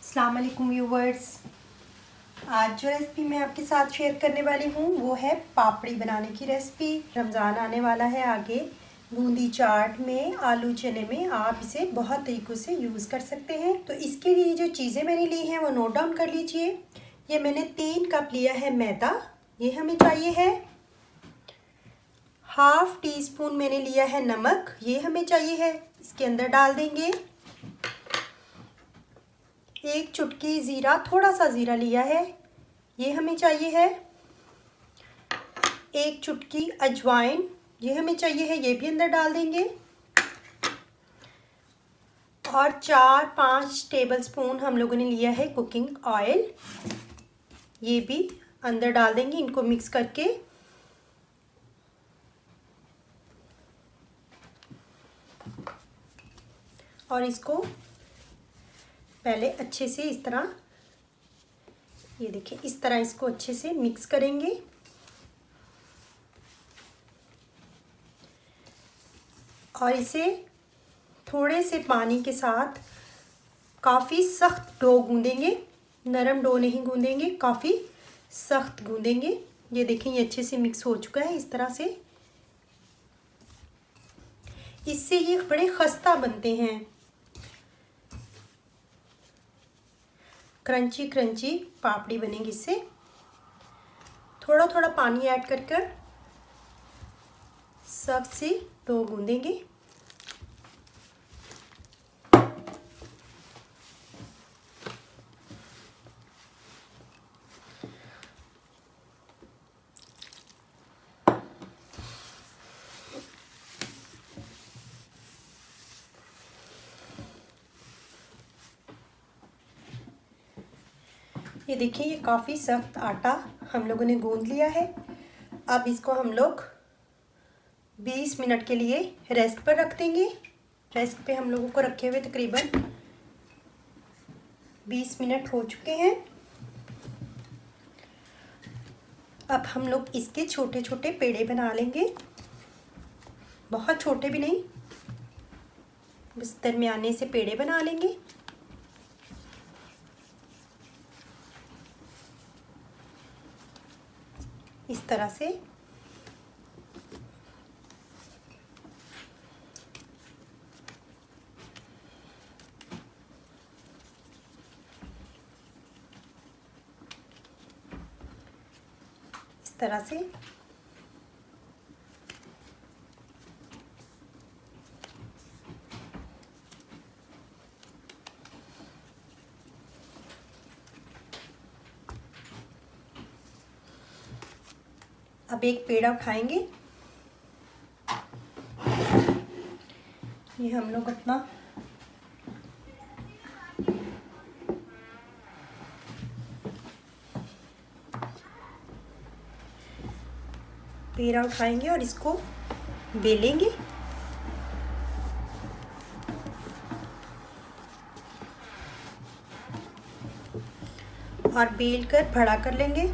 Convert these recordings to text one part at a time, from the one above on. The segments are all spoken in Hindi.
अस्सलाम वालेकुम व्यूवर्स। आज जो रेसिपी मैं आपके साथ शेयर करने वाली हूँ वो है पापड़ी बनाने की रेसिपी। रमज़ान आने वाला है आगे। बूंदी चाट में, आलू चने में आप इसे बहुत तरीक़ों से यूज़ कर सकते हैं। तो इसके लिए जो चीज़ें मैंने ली हैं वो नोट डाउन कर लीजिए। ये मैंने 3 कप लिया है मैदा, ये हमें चाहिए है। हाफ़ टी स्पून मैंने लिया है नमक, ये हमें चाहिए है, इसके अंदर डाल देंगे। 1 चुटकी ज़ीरा, थोड़ा सा ज़ीरा लिया है, ये हमें चाहिए है। 1 चुटकी अजवाइन, ये हमें चाहिए है, ये भी अंदर डाल देंगे। और 4-5 टेबलस्पून हम लोगों ने लिया है कुकिंग ऑयल, ये भी अंदर डाल देंगे। इनको मिक्स करके और इसको पहले अच्छे से इस तरह, ये देखिए इस तरह इसको अच्छे से मिक्स करेंगे। और इसे थोड़े से पानी के साथ काफ़ी सख्त डो गूंदेंगे, नरम डो नहीं गूंदेंगे, काफ़ी सख्त गूंदेंगे। ये देखें ये अच्छे से मिक्स हो चुका है इस तरह से। इससे ये बड़े खस्ता बनते हैं, क्रंची क्रंची पापड़ी बनेगी इससे। थोड़ा थोड़ा पानी ऐड कर कर सख्त से डो गूंदेंगे। ये देखिए ये काफ़ी सख्त आटा हम लोगों ने गूंद लिया है। अब इसको हम लोग 20 मिनट के लिए रेस्ट पर रख देंगे। रेस्ट पे हम लोगों को रखे हुए तकरीबन 20 मिनट हो चुके हैं। अब हम लोग इसके छोटे छोटे पेड़े बना लेंगे, बहुत छोटे भी नहीं, बस दरमियाने से पेड़े बना लेंगे। इस तरह से इस तरह से अब एक पेड़ा उठाएंगे। ये हम लोग अपना पेड़ा उठाएंगे और इसको बेलेंगे। और बेल कर बड़ा कर लेंगे।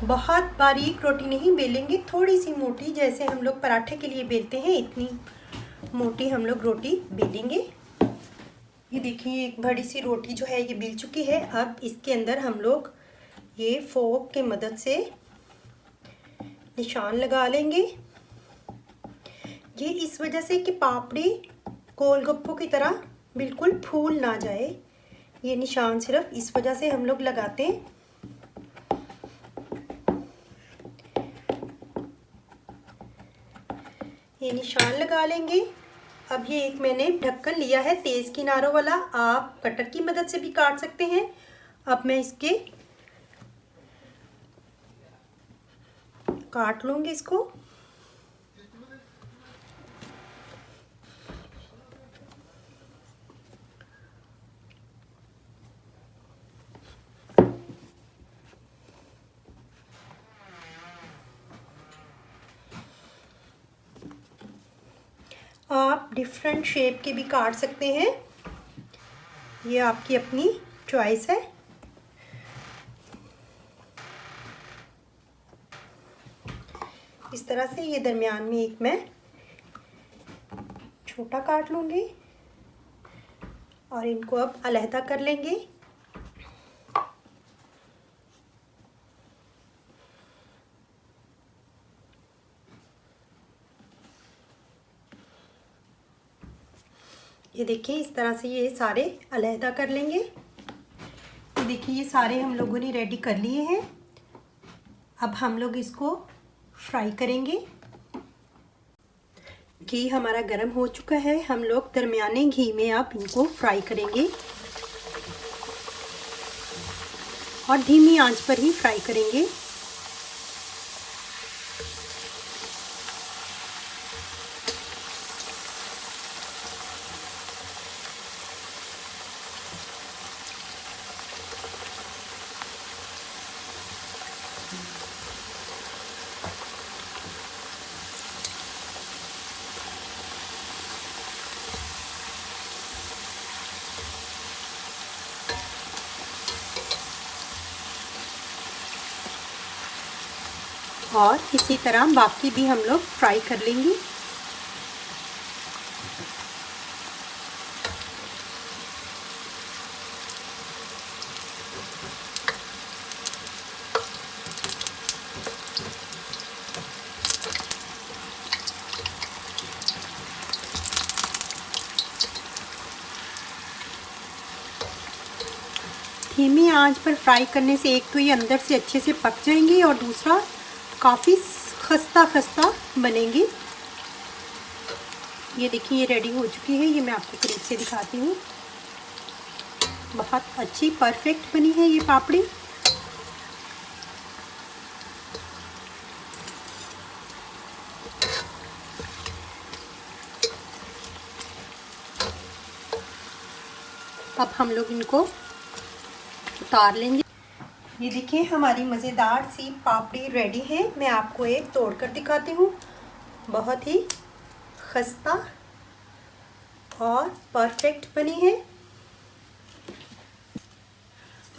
बहुत बारीक रोटी नहीं बेलेंगे, थोड़ी सी मोटी, जैसे हम लोग पराठे के लिए बेलते हैं इतनी मोटी हम लोग रोटी बेलेंगे। ये देखिए एक बड़ी सी रोटी जो है ये बेल चुकी है। अब इसके अंदर हम लोग ये फोक के मदद से निशान लगा लेंगे। ये इस वजह से कि पापड़ी गोलगप्पों की तरह बिल्कुल फूल ना जाए, ये निशान सिर्फ इस वजह से हम लोग लगाते हैं। ये निशान लगा लेंगे। अब ये एक मैंने ढक्कन लिया है तेज़ किनारों वाला, आप कटर की मदद से भी काट सकते हैं। अब मैं इसके काट लूँगी इसको। आप डिफरेंट शेप के भी काट सकते हैं, ये आपकी अपनी चॉइस है। इस तरह से ये दरमियान में एक मैं छोटा काट लूँगी और इनको अब अलहदा कर लेंगे। ये देखिए इस तरह से ये सारे अलहदा कर लेंगे। ये देखिए ये सारे हम लोगों ने रेडी कर लिए हैं। अब हम लोग इसको फ्राई करेंगे। घी हमारा गर्म हो चुका है। हम लोग दरमियाने घी में अब इनको फ्राई करेंगे और धीमी आंच पर ही फ्राई करेंगे। और इसी तरह बाकी भी हम लोग फ्राई कर लेंगे। धीमी आंच पर फ्राई करने से एक तो ये अंदर से अच्छे से पक जाएंगी और दूसरा काफ़ी खस्ता खस्ता बनेंगी। ये देखिए ये रेडी हो चुकी है। ये मैं आपको करीब से दिखाती हूँ। बहुत अच्छी परफेक्ट बनी है ये पापड़ी। अब हम लोग इनको उतार लेंगे। ये देखिए हमारी मज़ेदार सी पापड़ी रेडी है। मैं आपको एक तोड़कर दिखाती हूँ। बहुत ही खस्ता और परफेक्ट बनी है।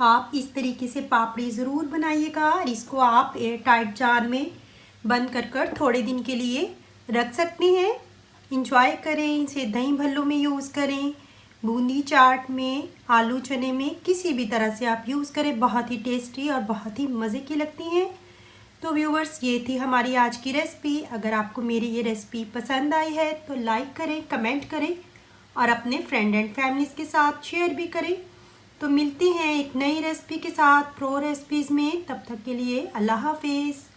आप इस तरीके से पापड़ी ज़रूर बनाइएगा और इसको आप एयर टाइट जार में बंद कर थोड़े दिन के लिए रख सकते हैं। इंजॉय करें इसे। दही भल्लों में यूज़ करें, बूंदी चाट में, आलू चने में, किसी भी तरह से आप यूज़ करें। बहुत ही टेस्टी और बहुत ही मज़े की लगती हैं। तो व्यूवर्स ये थी हमारी आज की रेसिपी। अगर आपको मेरी ये रेसिपी पसंद आई है तो लाइक करें, कमेंट करें और अपने फ्रेंड एंड फैमिलीज़ के साथ शेयर भी करें। तो मिलते हैं एक नई रेसिपी के साथ प्रो रेसिपीज़ में। तब तक के लिए अल्लाह हाफिज़।